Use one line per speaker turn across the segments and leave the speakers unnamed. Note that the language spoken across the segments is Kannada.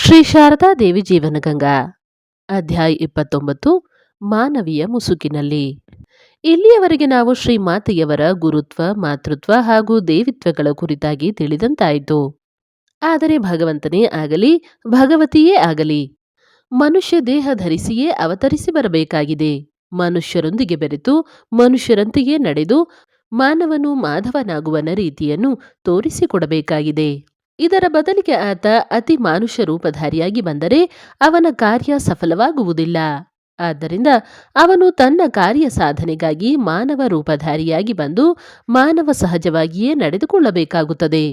ಶ್ರೀ ಶಾರದಾ ದೇವಿ ಜೀವನಗಂಗಾ ಅಧ್ಯಾಯ 29 ಮಾನವೀಯ ಮುಸುಕಿನಲ್ಲಿ. ಇಲ್ಲಿಯವರೆಗೆ ನಾವು ಶ್ರೀ ಮಾತೆಯವರ ಗುರುತ್ವ, ಮಾತೃತ್ವ ಹಾಗೂ ದೇವಿತ್ವಗಳ ಕುರಿತಾಗಿ ತಿಳಿದಂತಾಯಿತು. ಆದರೆ ಭಗವಂತನೇ ಆಗಲಿ, ಭಗವತಿಯೇ ಆಗಲಿ, ಮನುಷ್ಯ ದೇಹ ಧರಿಸಿಯೇ ಅವತರಿಸಿ ಬರಬೇಕಾಗಿದೆ. ಮನುಷ್ಯರೊಂದಿಗೆ ಬೆರೆತು ಮನುಷ್ಯರಂತೆಯೇ ನಡೆದು ಮಾನವನು ಮಾಧವನಾಗುವನ ರೀತಿಯನ್ನು ತೋರಿಸಿಕೊಡಬೇಕಾಗಿದೆ. ಇದರ ಬದಲಿಗೆ ಆತ ಅತಿ ಮಾನುಷ ರೂಪಧಾರಿಯಾಗಿ ಬಂದರೆ ಅವನ ಕಾರ್ಯ ಸಫಲವಾಗುವುದಿಲ್ಲ. ಆದ್ದರಿಂದ ಅವನು ತನ್ನ ಕಾರ್ಯ ಸಾಧನೆಗಾಗಿ ಮಾನವ ರೂಪಧಾರಿಯಾಗಿ ಬಂದು ಮಾನವ ಸಹಜವಾಗಿಯೇ ನಡೆದುಕೊಳ್ಳಬೇಕಾಗುತ್ತದೆ.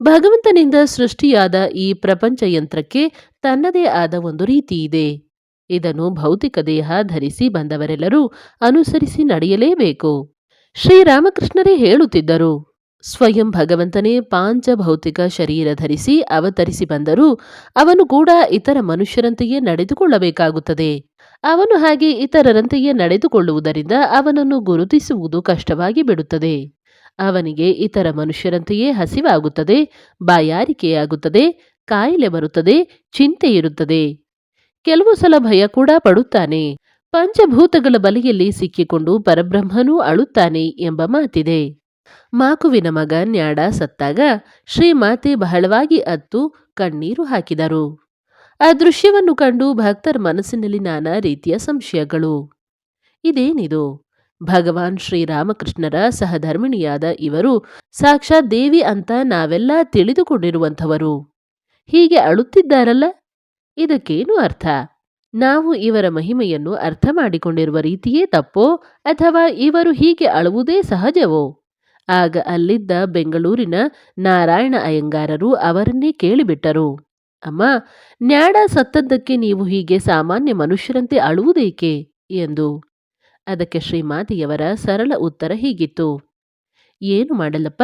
ಭಗವಂತನಿಂದ ಸೃಷ್ಟಿಯಾದ ಈ ಪ್ರಪಂಚ ಯಂತ್ರಕ್ಕೆ ತನ್ನದೇ ಆದ ಒಂದು ರೀತಿ ಇದೆ. ಇದನ್ನು ಭೌತಿಕ ದೇಹ ಧರಿಸಿ ಬಂದವರೆಲ್ಲರೂ ಅನುಸರಿಸಿ ನಡೆಯಲೇಬೇಕು. ಶ್ರೀರಾಮಕೃಷ್ಣರೇ ಹೇಳುತ್ತಿದ್ದರು, ಸ್ವಯಂ ಭಗವಂತನೇ ಪಾಂಚಭೌತಿಕ ಶರೀರ ಧರಿಸಿ ಅವತರಿಸಿ ಬಂದರೂ ಅವನು ಕೂಡ ಇತರ ಮನುಷ್ಯರಂತೆಯೇ ನಡೆದುಕೊಳ್ಳಬೇಕಾಗುತ್ತದೆ. ಅವನು ಹಾಗೆ ಇತರರಂತೆಯೇ ನಡೆದುಕೊಳ್ಳುವುದರಿಂದ ಅವನನ್ನು ಗುರುತಿಸುವುದು ಕಷ್ಟವಾಗಿ ಬಿಡುತ್ತದೆ. ಅವನಿಗೆ ಇತರ ಮನುಷ್ಯರಂತೆಯೇ ಹಸಿವಾಗುತ್ತದೆ, ಬಾಯಾರಿಕೆಯಾಗುತ್ತದೆ, ಕಾಯಿಲೆ ಬರುತ್ತದೆ, ಚಿಂತೆ ಇರುತ್ತದೆ, ಕೆಲವು ಸಲ ಭಯ ಕೂಡ ಪಡುತ್ತಾನೆ. ಪಂಚಭೂತಗಳ ಬಲೆಯಲ್ಲಿ ಸಿಕ್ಕಿಕೊಂಡು ಪರಬ್ರಹ್ಮನೂ ಅಳುತ್ತಾನೆ ಎಂಬ ಮಾತಿದೆ. ಮಾಕುವಿನ ಮಗ ನ್ಯಾಡ ಸತ್ತಾಗ ಶ್ರೀಮಾತೆ ಬಹಳವಾಗಿ ಅತ್ತು ಕಣ್ಣೀರು ಹಾಕಿದರು. ಆ ದೃಶ್ಯವನ್ನು ಕಂಡು ಭಕ್ತರ ಮನಸ್ಸಿನಲ್ಲಿ ನಾನಾ ರೀತಿಯ ಸಂಶಯಗಳು. ಇದೇನಿದು? ಭಗವಾನ್ ಶ್ರೀರಾಮಕೃಷ್ಣರ ಸಹಧರ್ಮಿಣಿಯಾದ ಇವರು ಸಾಕ್ಷಾತ್ ದೇವಿ ಅಂತ ನಾವೆಲ್ಲ ತಿಳಿದುಕೊಂಡಿರುವಂಥವರು ಹೀಗೆ ಅಳುತ್ತಿದ್ದಾರಲ್ಲ, ಇದಕ್ಕೇನು ಅರ್ಥ? ನಾವು ಇವರ ಮಹಿಮೆಯನ್ನು ಅರ್ಥ ಮಾಡಿಕೊಂಡಿರುವ ರೀತಿಯೇ ತಪ್ಪೋ ಅಥವಾ ಇವರು ಹೀಗೆ ಅಳುವುದೇ ಸಹಜವೋ? ಆಗ ಅಲ್ಲಿದ್ದ ಬೆಂಗಳೂರಿನ ನಾರಾಯಣ ಅಯ್ಯಂಗಾರರು ಅವರನ್ನೇ ಕೇಳಿಬಿಟ್ಟರು, ಅಮ್ಮ, ನ್ಯಾಡ ಸತ್ತದ್ದಕ್ಕೆ ನೀವು ಹೀಗೆ ಸಾಮಾನ್ಯ ಮನುಷ್ಯರಂತೆ ಅಳುವುದೇಕೆ ಎಂದು. ಅದಕ್ಕೆ ಶ್ರೀಮಾತೆಯವರ ಸರಳ ಉತ್ತರ ಹೀಗಿತ್ತು, ಏನು ಮಾಡಲಪ್ಪ,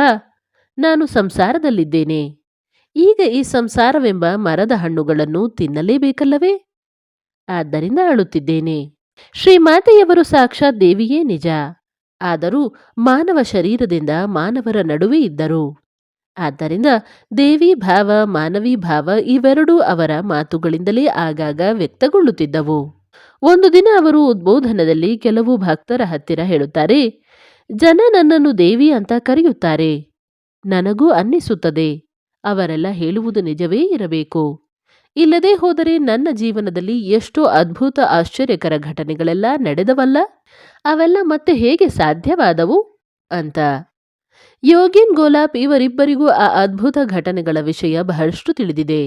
ನಾನು ಸಂಸಾರದಲ್ಲಿದ್ದೇನೆ. ಈಗ ಈ ಸಂಸಾರವೆಂಬ ಮರದ ಹಣ್ಣುಗಳನ್ನು ತಿನ್ನಲೇಬೇಕಲ್ಲವೇ? ಆದ್ದರಿಂದ ಅಳುತ್ತಿದ್ದೇನೆ. ಶ್ರೀಮಾತೆಯವರು ಸಾಕ್ಷಾತ್ ದೇವಿಯೇ ನಿಜ. ಆದರೂ ಮಾನವ ಶರೀರದಿಂದ ಮಾನವರ ನಡುವೆ ಇದ್ದರು. ಆದ್ದರಿಂದ ದೇವಿ ಭಾವ, ಮಾನವೀ ಭಾವ ಇವೆರಡೂ ಅವರ ಮಾತುಗಳಿಂದಲೇ ಆಗಾಗ ವ್ಯಕ್ತಗೊಳ್ಳುತ್ತಿದ್ದವು. ಒಂದು ದಿನ ಅವರು ಉದ್ಬೋಧನದಲ್ಲಿ ಕೆಲವು ಭಕ್ತರ ಹತ್ತಿರ ಹೇಳುತ್ತಾರೆ, ಜನ ನನ್ನನ್ನು ದೇವಿ ಅಂತ ಕರೆಯುತ್ತಾರೆ. ನನಗೂ ಅನ್ನಿಸುತ್ತದೆ ಅವರೆಲ್ಲ ಹೇಳುವುದು ನಿಜವೇ ಇರಬೇಕು. ಇಲ್ಲದೇ ಹೋದರೆ ನನ್ನ ಜೀವನದಲ್ಲಿ ಎಷ್ಟೋ ಅದ್ಭುತ ಆಶ್ಚರ್ಯಕರ ಘಟನೆಗಳೆಲ್ಲ ನಡೆದವಲ್ಲ, ಅವೆಲ್ಲ ಮತ್ತೆ ಹೇಗೆ ಸಾಧ್ಯವಾದವು ಅಂತ. ಯೋಗೀನ್ ಗೋಲಾಪ್ ಇವರಿಬ್ಬರಿಗೂ ಆ ಅದ್ಭುತ ಘಟನೆಗಳ ವಿಷಯ ಬಹಳಷ್ಟು ತಿಳಿದಿದೆ.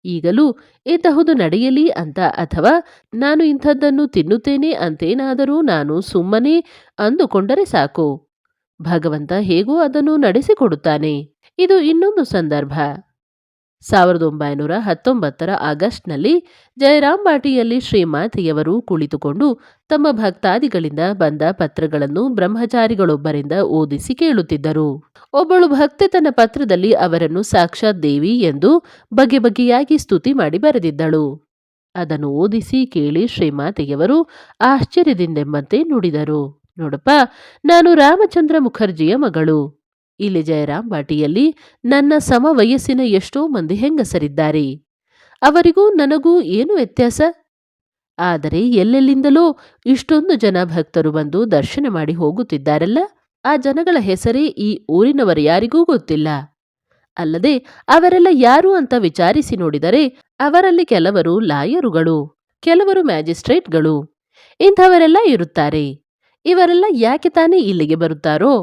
ಈಗಲೂ ಇಂತಹುದು ನಡೆಯಲಿ ಅಂತ ಅಥವಾ ನಾನು ಇಂಥದ್ದನ್ನು ತಿನ್ನುತ್ತೇನೆ ಅಂತೇನಾದರೂ ನಾನು ಸುಮ್ಮನೆ ಅಂದುಕೊಂಡರೆ ಸಾಕು, ಭಗವಂತ ಹೇಗೋ ಅದನ್ನು ನಡೆಸಿಕೊಡುತ್ತಾನೆ. ಇದು ಇನ್ನೊಂದು ಸಂದರ್ಭ. 1919 ಆಗಸ್ಟ್ನಲ್ಲಿ ಜಯರಾಮ್ ಬಾಟಿಯಲ್ಲಿ ಶ್ರೀಮಾತೆಯವರು ಕುಳಿತುಕೊಂಡು ತಮ್ಮ ಭಕ್ತಾದಿಗಳಿಂದ ಬಂದ ಪತ್ರಗಳನ್ನು ಬ್ರಹ್ಮಚಾರಿಗಳೊಬ್ಬರಿಂದ ಓದಿಸಿ ಕೇಳುತ್ತಿದ್ದರು. ಒಬ್ಬಳು ಭಕ್ತೆ ತನ್ನ ಪತ್ರದಲ್ಲಿ ಅವರನ್ನು ಸಾಕ್ಷಾತ್ ದೇವಿ ಎಂದು ಬಗೆ ಬಗೆಯಾಗಿ ಸ್ತುತಿ ಮಾಡಿ ಬರೆದಿದ್ದಳು. ಅದನ್ನು ಓದಿಸಿ ಕೇಳಿ ಶ್ರೀಮಾತೆಯವರು ಆಶ್ಚರ್ಯದಿಂದೆಂಬಂತೆ ನುಡಿದರು, ನೋಡಪ್ಪ, ನಾನು ರಾಮಚಂದ್ರ ಮುಖರ್ಜಿಯ ಮಗಳು. ಇಲ್ಲಿ ಜಯರಾಮ್ ಬಾಟಿಯಲ್ಲಿ ನನ್ನ ಸಮ ವಯಸ್ಸಿನ ಎಷ್ಟೋ ಮಂದಿ ಹೆಂಗಸರಿದ್ದಾರೆ. ಅವರಿಗೂ ನನಗೂ ಏನು ವ್ಯತ್ಯಾಸ? ಆದರೆ ಎಲ್ಲೆಲ್ಲಿಂದಲೋ ಇಷ್ಟೊಂದು ಜನ ಭಕ್ತರು ಬಂದು ದರ್ಶನ ಮಾಡಿ ಹೋಗುತ್ತಿದ್ದಾರಲ್ಲ, ಆ ಜನಗಳ ಹೆಸರೇ ಈ ಊರಿನವರ ಯಾರಿಗೂ ಗೊತ್ತಿಲ್ಲ. ಅಲ್ಲದೆ ಅವರೆಲ್ಲ ಯಾರು ಅಂತ ವಿಚಾರಿಸಿ ನೋಡಿದರೆ ಅವರಲ್ಲಿ ಕೆಲವರು ಲಾಯರುಗಳು, ಕೆಲವರು ಮ್ಯಾಜಿಸ್ಟ್ರೇಟ್ಗಳು, ಇಂಥವರೆಲ್ಲ ಇರುತ್ತಾರೆ. ಇವರೆಲ್ಲ ಯಾಕೆ ತಾನೇ ಇಲ್ಲಿಗೆ ಬರುತ್ತಾರೋ?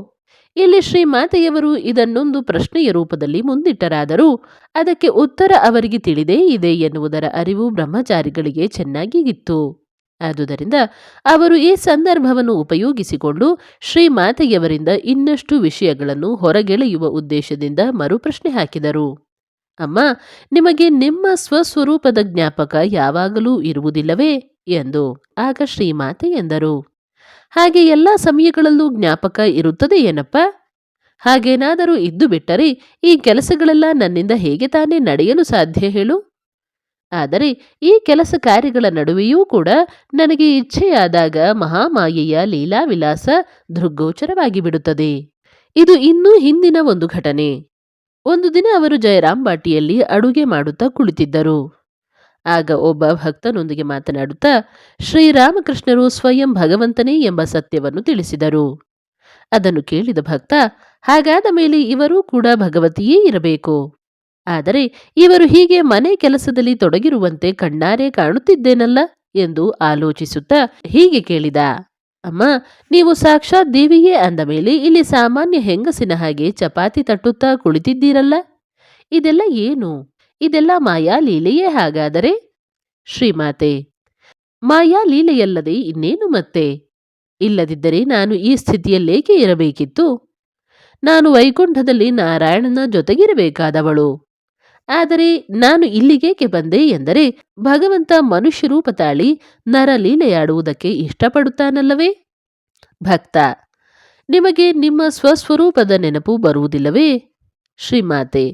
ಇಲ್ಲಿ ಶ್ರೀಮಾತೆಯವರು ಇದನ್ನೊಂದು ಪ್ರಶ್ನೆಯ ರೂಪದಲ್ಲಿ ಮುಂದಿಟ್ಟರಾದರೂ ಅದಕ್ಕೆ ಉತ್ತರ ಅವರಿಗೆ ತಿಳಿದೇ ಇದೆ ಎನ್ನುವುದರ ಅರಿವು ಬ್ರಹ್ಮಚಾರಿಗಳಿಗೆ ಚೆನ್ನಾಗಿ ಇತ್ತು. ಆದುದರಿಂದ ಅವರು ಈ ಸಂದರ್ಭವನ್ನು ಉಪಯೋಗಿಸಿಕೊಂಡು ಶ್ರೀಮಾತೆಯವರಿಂದ ಇನ್ನಷ್ಟು ವಿಷಯಗಳನ್ನು ಹೊರಗೆಳೆಯುವ ಉದ್ದೇಶದಿಂದ ಮರುಪ್ರಶ್ನೆ ಹಾಕಿದರು. ಅಮ್ಮ, ನಿಮಗೆ ನಿಮ್ಮ ಸ್ವಸ್ವರೂಪದ ಜ್ಞಾಪಕ ಯಾವಾಗಲೂ ಇರುವುದಿಲ್ಲವೇ ಎಂದು. ಆಗ ಶ್ರೀಮಾತೆ ಎಂದರು, ಹಾಗೆ ಎಲ್ಲ ಸಮಯಗಳಲ್ಲೂ ಜ್ಞಾಪಕ ಇರುತ್ತದೆ ಏನಪ್ಪ? ಹಾಗೇನಾದರೂ ಇದ್ದು ಬಿಟ್ಟರೆ ಈ ಕೆಲಸಗಳೆಲ್ಲ ನನ್ನಿಂದ ಹೇಗೆ ತಾನೇ ನಡೆಯಲು ಸಾಧ್ಯ ಹೇಳು? ಆದರೆ ಈ ಕೆಲಸ ಕಾರ್ಯಗಳ ನಡುವೆಯೂ ಕೂಡ ನನಗೆ ಇಚ್ಛೆಯಾದಾಗ ಮಹಾಮಾಯೆಯ ಲೀಲಾವಿಲಾಸ ದೃಗ್ಗೋಚರವಾಗಿ ಬಿಡುತ್ತದೆ. ಇದು ಇನ್ನೂ ಹಿಂದಿನ ಒಂದು ಘಟನೆ. ಒಂದು ದಿನ ಅವರು ಜಯರಾಮ್ ಬಾಟಿಯಲ್ಲಿ ಅಡುಗೆ ಮಾಡುತ್ತಾ ಕುಳಿತಿದ್ದರು. ಆಗ ಒಬ್ಬ ಭಕ್ತನೊಂದಿಗೆ ಮಾತನಾಡುತ್ತಾ ಶ್ರೀರಾಮಕೃಷ್ಣರು ಸ್ವಯಂ ಭಗವಂತನೇ ಎಂಬ ಸತ್ಯವನ್ನು ತಿಳಿಸಿದರು. ಅದನ್ನು ಕೇಳಿದ ಭಕ್ತ, ಹಾಗಾದ ಮೇಲೆ ಇವರೂ ಕೂಡ ಭಗವತಿಯೇ ಇರಬೇಕು. ಆದರೆ ಇವರು ಹೀಗೆ ಮನೆ ಕೆಲಸದಲ್ಲಿ ತೊಡಗಿರುವಂತೆ ಕಣ್ಣಾರೆ ಕಾಣುತ್ತಿದ್ದೇನಲ್ಲ ಎಂದು ಆಲೋಚಿಸುತ್ತಾ ಹೀಗೆ ಕೇಳಿದ. ಅಮ್ಮ, ನೀವು ಸಾಕ್ಷಾತ್ ದೇವಿಯೇ ಅಂದ ಮೇಲೆ ಇಲ್ಲಿ ಸಾಮಾನ್ಯ ಹೆಂಗಸಿನ ಹಾಗೆ ಚಪಾತಿ ತಟ್ಟುತ್ತಾ ಕುಳಿತಿದ್ದೀರಲ್ಲ, ಇದೆಲ್ಲ ಏನು? ಇದೆಲ್ಲ ಮಾಯಾ ಲೀಲೆಯೇ ಹಾಗಾದರೆ? ಶ್ರೀಮಾತೆ: ಮಾಯಾ ಲೀಲೆಯಲ್ಲದೆ ಇನ್ನೇನು ಮತ್ತೆ? ಇಲ್ಲದಿದ್ದರೆ ನಾನು ಈ ಸ್ಥಿತಿಯಲ್ಲೇಕೆ ಇರಬೇಕಿತ್ತು? ನಾನು ವೈಕುಂಠದಲ್ಲಿ ನಾರಾಯಣನ ಜೊತೆಗಿರಬೇಕಾದವಳು. ಆದರೆ ನಾನು ಇಲ್ಲಿಗೇಕೆ ಬಂದೆ ಎಂದರೆ ಭಗವಂತ ಮನುಷ್ಯ ರೂಪ ತಾಳಿ ನರಲೀಲೆಯಾಡುವುದಕ್ಕೆ ಇಷ್ಟಪಡುತ್ತಾನಲ್ಲವೇ? ಭಕ್ತ: ನಿಮಗೆ ನಿಮ್ಮ ಸ್ವಸ್ವರೂಪದ ನೆನಪು ಬರುವುದಿಲ್ಲವೇ? ಶ್ರೀಮಾತೆ: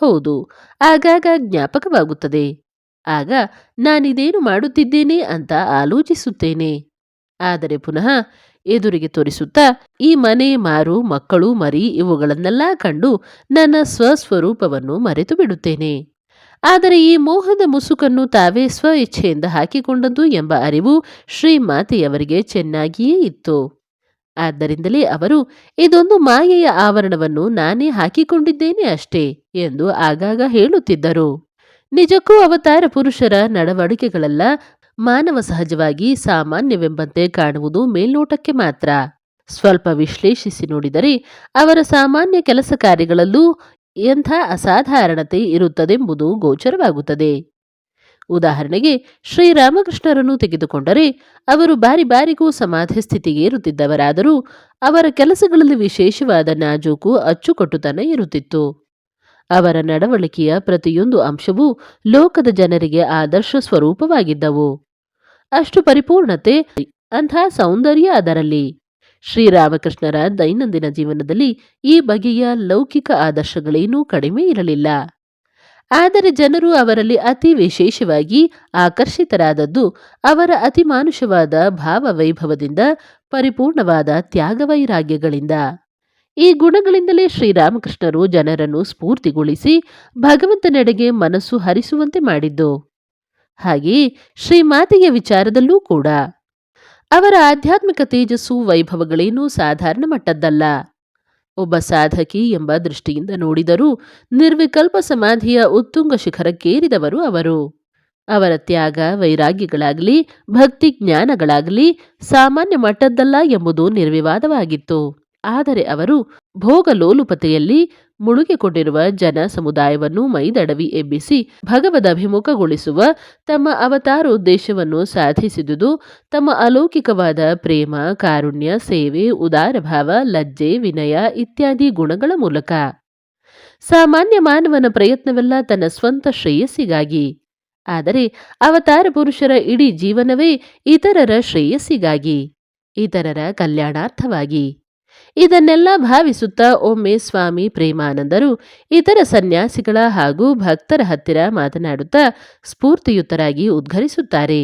ಹೌದು, ಆಗಾಗ ಜ್ಞಾಪಕವಾಗುತ್ತದೆ. ಆಗ ನಾನಿದೇನು ಮಾಡುತ್ತಿದ್ದೇನೆ ಅಂತ ಆಲೋಚಿಸುತ್ತೇನೆ. ಆದರೆ ಪುನಃ ಎದುರಿಗೆ ತೋರಿಸುತ್ತಾ ಈ ಮನೆ, ಮಾರು, ಮಕ್ಕಳು, ಮರಿ ಇವುಗಳನ್ನೆಲ್ಲ ಕಂಡು ನನ್ನ ಸ್ವಸ್ವರೂಪವನ್ನು ಮರೆತು ಬಿಡುತ್ತೇನೆ. ಆದರೆ ಈ ಮೋಹದ ಮುಸುಕನ್ನು ತಾವೇ ಸ್ವ ಇಚ್ಛೆಯಿಂದ ಹಾಕಿಕೊಂಡದ್ದು ಎಂಬ ಅರಿವು ಶ್ರೀಮಾತೆಯವರಿಗೆ ಚೆನ್ನಾಗಿಯೇ ಇತ್ತು. ಆದ್ದರಿಂದಲೇ ಅವರು ಇದೊಂದು ಮಾಯೆಯ ಆವರಣವನ್ನು ನಾನೇ ಹಾಕಿಕೊಂಡಿದ್ದೇನೆ ಅಷ್ಟೇ ಎಂದು ಆಗಾಗ ಹೇಳುತ್ತಿದ್ದರು. ನಿಜಕ್ಕೂ ಅವತಾರ ಪುರುಷರ ನಡವಳಿಕೆಗಳೆಲ್ಲ ಮಾನವ ಸಹಜವಾಗಿ ಸಾಮಾನ್ಯವೆಂಬಂತೆ ಕಾಣುವುದು ಮೇಲ್ನೋಟಕ್ಕೆ ಮಾತ್ರ. ಸ್ವಲ್ಪ ವಿಶ್ಲೇಷಿಸಿ ನೋಡಿದರೆ ಅವರ ಸಾಮಾನ್ಯ ಕೆಲಸ ಕಾರ್ಯಗಳಲ್ಲೂ ಎಂಥ ಅಸಾಧಾರಣತೆ ಇರುತ್ತದೆಂಬುದು ಗೋಚರವಾಗುತ್ತದೆ. ಉದಾಹರಣೆಗೆ ಶ್ರೀರಾಮಕೃಷ್ಣರನ್ನು ತೆಗೆದುಕೊಂಡರೆ ಅವರು ಬಾರಿ ಬಾರಿಗೂ ಸಮಾಧಿ ಸ್ಥಿತಿಗೆ ಇರುತ್ತಿದ್ದವರಾದರೂ ಅವರ ಕೆಲಸಗಳಲ್ಲಿ ವಿಶೇಷವಾದ ನಾಜೂಕು, ಅಚ್ಚುಕಟ್ಟುತನ ಇರುತ್ತಿತ್ತು. ಅವರ ನಡವಳಿಕೆಯ ಪ್ರತಿಯೊಂದು ಅಂಶವೂ ಲೋಕದ ಜನರಿಗೆ ಆದರ್ಶ ಸ್ವರೂಪವಾಗಿದ್ದವು. ಅಷ್ಟು ಪರಿಪೂರ್ಣತೆ, ಅಂಥ ಸೌಂದರ್ಯ ಅದರಲ್ಲಿ. ಶ್ರೀರಾಮಕೃಷ್ಣರ ದೈನಂದಿನ ಜೀವನದಲ್ಲಿ ಈ ಬಗೆಯ ಲೌಕಿಕ ಆದರ್ಶಗಳೇನೂ ಕಡಿಮೆ ಇರಲಿಲ್ಲ. ಆದರೆ ಜನರು ಅವರಲ್ಲಿ ಅತಿ ವಿಶೇಷವಾಗಿ ಆಕರ್ಷಿತರಾದದ್ದು ಅವರ ಅತಿಮಾನುಷವಾದ ಭಾವವೈಭವದಿಂದ, ಪರಿಪೂರ್ಣವಾದ ತ್ಯಾಗವೈರಾಗ್ಯಗಳಿಂದ. ಈ ಗುಣಗಳಿಂದಲೇ ಶ್ರೀರಾಮಕೃಷ್ಣರು ಜನರನ್ನು ಸ್ಫೂರ್ತಿಗೊಳಿಸಿ ಭಗವಂತನೆಡೆಗೆ ಮನಸ್ಸು ಹರಿಸುವಂತೆ ಮಾಡಿದ್ದು. ಹಾಗೆಯೇ ಶ್ರೀಮಾತೆಯ ವಿಚಾರದಲ್ಲೂ ಕೂಡ ಅವರ ಆಧ್ಯಾತ್ಮಿಕ ತೇಜಸ್ಸು, ವೈಭವಗಳೇನೂ ಸಾಧಾರಣ ಮಟ್ಟದ್ದಲ್ಲ. ಒಬ್ಬ ಸಾಧಕಿ ಎಂಬ ದೃಷ್ಟಿಯಿಂದ ನೋಡಿದರೂ ನಿರ್ವಿಕಲ್ಪ ಸಮಾಧಿಯ ಉತ್ತುಂಗ ಶಿಖರಕ್ಕೇರಿದವರು ಅವರು. ಅವರ ತ್ಯಾಗ ವೈರಾಗ್ಯಗಳಾಗಲಿ, ಭಕ್ತಿ ಜ್ಞಾನಗಳಾಗಲಿ ಸಾಮಾನ್ಯ ಮಟ್ಟದ್ದಲ್ಲ ಎಂಬುದು ನಿರ್ವಿವಾದವಾಗಿತ್ತು. ಆದರೆ ಅವರು ಭೋಗಲೋಲುಪತೆಯಲ್ಲಿ ಮುಳುಗಿಕೊಂಡಿರುವ ಜನ ಸಮುದಾಯವನ್ನು ಮೈದಡವಿ ಎಬ್ಬಿಸಿ ಭಗವದಭಿಮುಖಗೊಳಿಸುವ ತಮ್ಮ ಅವತಾರೋದ್ದೇಶವನ್ನು ಸಾಧಿಸಿದುದು ತಮ್ಮ ಅಲೌಕಿಕವಾದ ಪ್ರೇಮ, ಕಾರುಣ್ಯ, ಸೇವೆ, ಉದಾರಭಾವ, ಲಜ್ಜೆ, ವಿನಯ ಇತ್ಯಾದಿ ಗುಣಗಳ ಮೂಲಕ. ಸಾಮಾನ್ಯ ಮಾನವನ ಪ್ರಯತ್ನವೆಲ್ಲ ತನ್ನ ಸ್ವಂತ ಶ್ರೇಯಸ್ಸಿಗಾಗಿ. ಆದರೆ ಅವತಾರ ಪುರುಷರ ಇಡೀ ಜೀವನವೇ ಇತರರ ಶ್ರೇಯಸ್ಸಿಗಾಗಿ, ಇತರರ ಕಲ್ಯಾಣಾರ್ಥವಾಗಿ. ಇದನ್ನೆಲ್ಲ ಭಾವಿಸುತ್ತಾ ಒಮ್ಮೆ ಸ್ವಾಮಿ ಪ್ರೇಮಾನಂದರು ಇತರ ಸನ್ಯಾಸಿಗಳ ಹಾಗೂ ಭಕ್ತರ ಹತ್ತಿರ ಮಾತನಾಡುತ್ತಾ ಸ್ಫೂರ್ತಿಯುತರಾಗಿ ಉದ್ಘರಿಸುತ್ತಾರೆ.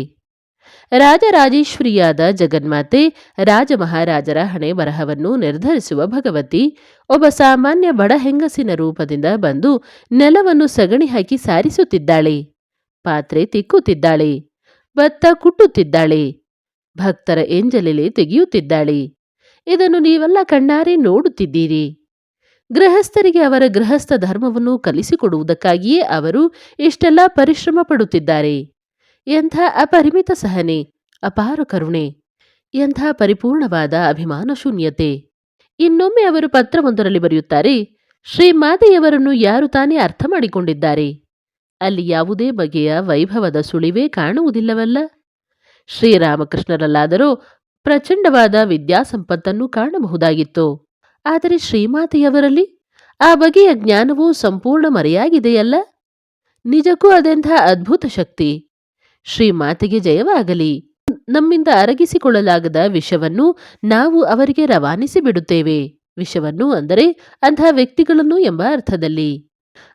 ರಾಜರಾಜೇಶ್ವರಿಯಾದ ಜಗನ್ಮಾತೆ, ರಾಜಮಹಾರಾಜರ ಹಣೆ ಬರಹವನ್ನು ನಿರ್ಧರಿಸುವ ಭಗವತಿ ಒಬ್ಬ ಸಾಮಾನ್ಯ ಬಡ ಹೆಂಗಸಿನ ರೂಪದಿಂದ ಬಂದು ನೆಲವನ್ನು ಸಗಣಿ ಹಾಕಿ ಸಾರಿಸುತ್ತಿದ್ದಾಳೆ, ಪಾತ್ರೆ ತಿಕ್ಕುತ್ತಿದ್ದಾಳೆ, ಭತ್ತ ಕುಟ್ಟುತ್ತಿದ್ದಾಳೆ, ಭಕ್ತರ ಎಂಜಲೆಲೆ ತೆಗೆಯುತ್ತಿದ್ದಾಳೆ. ಇದನ್ನು ನೀವೆಲ್ಲ ಕಣ್ಣಾರೆ ನೋಡುತ್ತಿದ್ದೀರಿ. ಗೃಹಸ್ಥರಿಗೆ ಅವರ ಗೃಹಸ್ಥ ಧರ್ಮವನ್ನು ಕಲಿಸಿಕೊಡುವುದಕ್ಕಾಗಿಯೇ ಅವರು ಇಷ್ಟೆಲ್ಲ ಪರಿಶ್ರಮ ಪಡುತ್ತಿದ್ದಾರೆ. ಎಂಥ ಅಪರಿಮಿತ ಸಹನೆ, ಅಪಾರ ಕರುಣೆ, ಎಂಥ ಪರಿಪೂರ್ಣವಾದ ಅಭಿಮಾನ ಶೂನ್ಯತೆ. ಇನ್ನೊಮ್ಮೆ ಅವರು ಪತ್ರವೊಂದರಲ್ಲಿ ಬರೆಯುತ್ತಾರೆ, ಶ್ರೀಮಾತೆಯವರನ್ನು ಯಾರು ತಾನೇ ಅರ್ಥ ಮಾಡಿಕೊಂಡಿದ್ದಾರೆ? ಅಲ್ಲಿ ಯಾವುದೇ ಬಗೆಯ ವೈಭವದ ಸುಳಿವೇ ಕಾಣುವುದಿಲ್ಲವಲ್ಲ. ಶ್ರೀರಾಮಕೃಷ್ಣರಲ್ಲಾದರೂ ಪ್ರಚಂಡವಾದ ವಿದ್ಯಾಸಂಪತ್ತನ್ನು ಕಾಣಬಹುದಾಗಿತ್ತು. ಆದರೆ ಶ್ರೀಮಾತೆಯವರಲ್ಲಿ ಆ ಬಗೆಯ ಜ್ಞಾನವು ಸಂಪೂರ್ಣ ಮರೆಯಾಗಿದೆಯಲ್ಲ. ನಿಜಕ್ಕೂ ಅದೆಂಥ ಅದ್ಭುತ ಶಕ್ತಿ. ಶ್ರೀಮಾತೆಗೆ ಜಯವಾಗಲಿ. ನಮ್ಮಿಂದ ಅರಗಿಸಿಕೊಳ್ಳಲಾಗದ ವಿಷವನ್ನು ನಾವು ಅವರಿಗೆ ರವಾನಿಸಿ ಬಿಡುತ್ತೇವೆ. ವಿಷವನ್ನು ಅಂದರೆ ಅಂಥ ವ್ಯಕ್ತಿಗಳನ್ನು ಎಂಬ ಅರ್ಥದಲ್ಲಿ.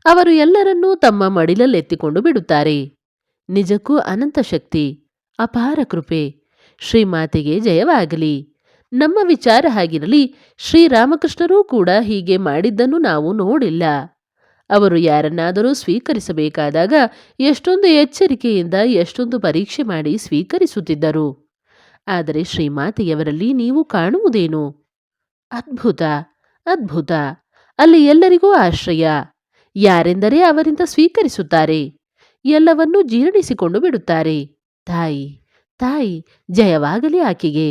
ಅವರು ಎಲ್ಲರನ್ನೂ ತಮ್ಮ ಮಡಿಲಲ್ಲೆತ್ತಿಕೊಂಡು ಬಿಡುತ್ತಾರೆ. ನಿಜಕ್ಕೂ ಅನಂತ ಶಕ್ತಿ, ಅಪಾರ ಕೃಪೆ. ಶ್ರೀಮಾತೆಗೆ ಜಯವಾಗಲಿ. ನಮ್ಮ ವಿಚಾರ ಹಾಗಿರಲಿ, ಶ್ರೀರಾಮಕೃಷ್ಣರೂ ಕೂಡ ಹೀಗೆ ಮಾಡಿದ್ದನ್ನು ನಾವು ನೋಡಿಲ್ಲ. ಅವರು ಯಾರನ್ನಾದರೂ ಸ್ವೀಕರಿಸಬೇಕಾದಾಗ ಎಷ್ಟೊಂದು ಎಚ್ಚರಿಕೆಯಿಂದ ಎಷ್ಟೊಂದು ಪರೀಕ್ಷೆ ಮಾಡಿ ಸ್ವೀಕರಿಸುತ್ತಿದ್ದರು. ಆದರೆ ಶ್ರೀಮಾತೆಯವರಲ್ಲಿ ನೀವು ಕಾಣುವುದೇನು? ಅದ್ಭುತ, ಅದ್ಭುತ! ಅಲ್ಲಿ ಎಲ್ಲರಿಗೂ ಆಶ್ರಯ. ಯಾರೆಂದರೆ ಅವರಿಂದ ಸ್ವೀಕರಿಸುತ್ತಾರೆ, ಎಲ್ಲವನ್ನೂ ಜೀರ್ಣಿಸಿಕೊಂಡು ಬಿಡುತ್ತಾರೆ. ತಾಯಿ, ತಾಯಿ, ಜಯವಾಗಲಿ ಆಕೆಗೆ.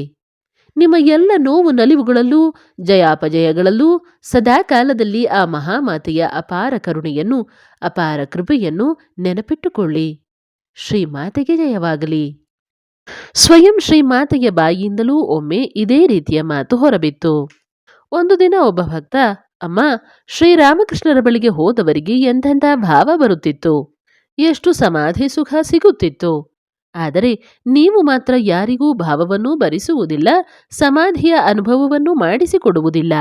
ನಿಮ್ಮ ಎಲ್ಲ ನೋವು ನಲಿವುಗಳಲ್ಲೂ ಜಯಾಪಜಯಗಳಲ್ಲೂ ಸದಾಕಾಲದಲ್ಲಿ ಆ ಮಹಾಮಾತೆಯ ಅಪಾರ ಕರುಣೆಯನ್ನು, ಅಪಾರ ಕೃಪೆಯನ್ನು ನೆನಪಿಟ್ಟುಕೊಳ್ಳಿ. ಶ್ರೀಮಾತೆಗೆ ಜಯವಾಗಲಿ. ಸ್ವಯಂ ಶ್ರೀಮಾತೆಯ ಬಾಯಿಯಿಂದಲೂ ಒಮ್ಮೆ ಇದೇ ರೀತಿಯ ಮಾತು ಹೊರಬಿತ್ತು. ಒಂದು ದಿನ ಒಬ್ಬ ಭಕ್ತ, ಅಮ್ಮ, ಶ್ರೀರಾಮಕೃಷ್ಣರ ಬಳಿಗೆ ಹೋದವರಿಗೆ ಎಂತೆಂಥ ಭಾವ ಬರುತ್ತಿತ್ತು, ಎಷ್ಟು ಸಮಾಧಿ ಸುಖ ಸಿಗುತ್ತಿತ್ತು. ಆದರೆ ನೀವು ಮಾತ್ರ ಯಾರಿಗೂ ಭಾವವನ್ನು ಬರಿಸುವುದಿಲ್ಲ, ಸಮಾಧಿಯ ಅನುಭವವನ್ನು ಮಾಡಿಸಿಕೊಡುವುದಿಲ್ಲ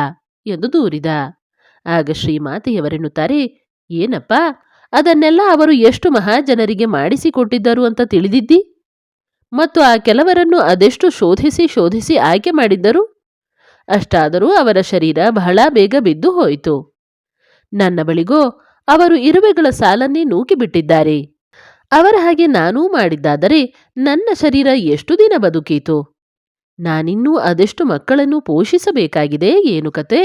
ಎಂದು ದೂರಿದ. ಆಗ ಶ್ರೀಮಾತೆಯವರೆನ್ನುತ್ತಾರೆ, ಏನಪ್ಪ, ಅದನ್ನೆಲ್ಲ ಅವರು ಎಷ್ಟು ಮಹಾಜನರಿಗೆ ಮಾಡಿಸಿಕೊಟ್ಟಿದ್ದರು ಅಂತ ತಿಳಿದಿದ್ದಿ? ಮತ್ತು ಆ ಕೆಲವರನ್ನು ಅದೆಷ್ಟು ಶೋಧಿಸಿ ಶೋಧಿಸಿ ಆಯ್ಕೆ ಮಾಡಿದ್ದರು. ಅಷ್ಟಾದರೂ ಅವರ ಶರೀರ ಬಹಳ ಬೇಗ ಬಿದ್ದು ಹೋಯಿತು. ನನ್ನ ಬಳಿಗೋ ಅವರು ಇರುವೆಗಳ ಸಾಲನ್ನೇ ನೂಕಿಬಿಟ್ಟಿದ್ದಾರೆ. ಅವರ ಹಾಗೆ ನಾನೂ ಮಾಡಿದ್ದಾದರೆ ನನ್ನ ಶರೀರ ಎಷ್ಟು ದಿನ ಬದುಕೀತು? ನಾನಿನ್ನೂ ಅದೆಷ್ಟು ಮಕ್ಕಳನ್ನು ಪೋಷಿಸಬೇಕಾಗಿದೆ, ಏನು ಕತೆ?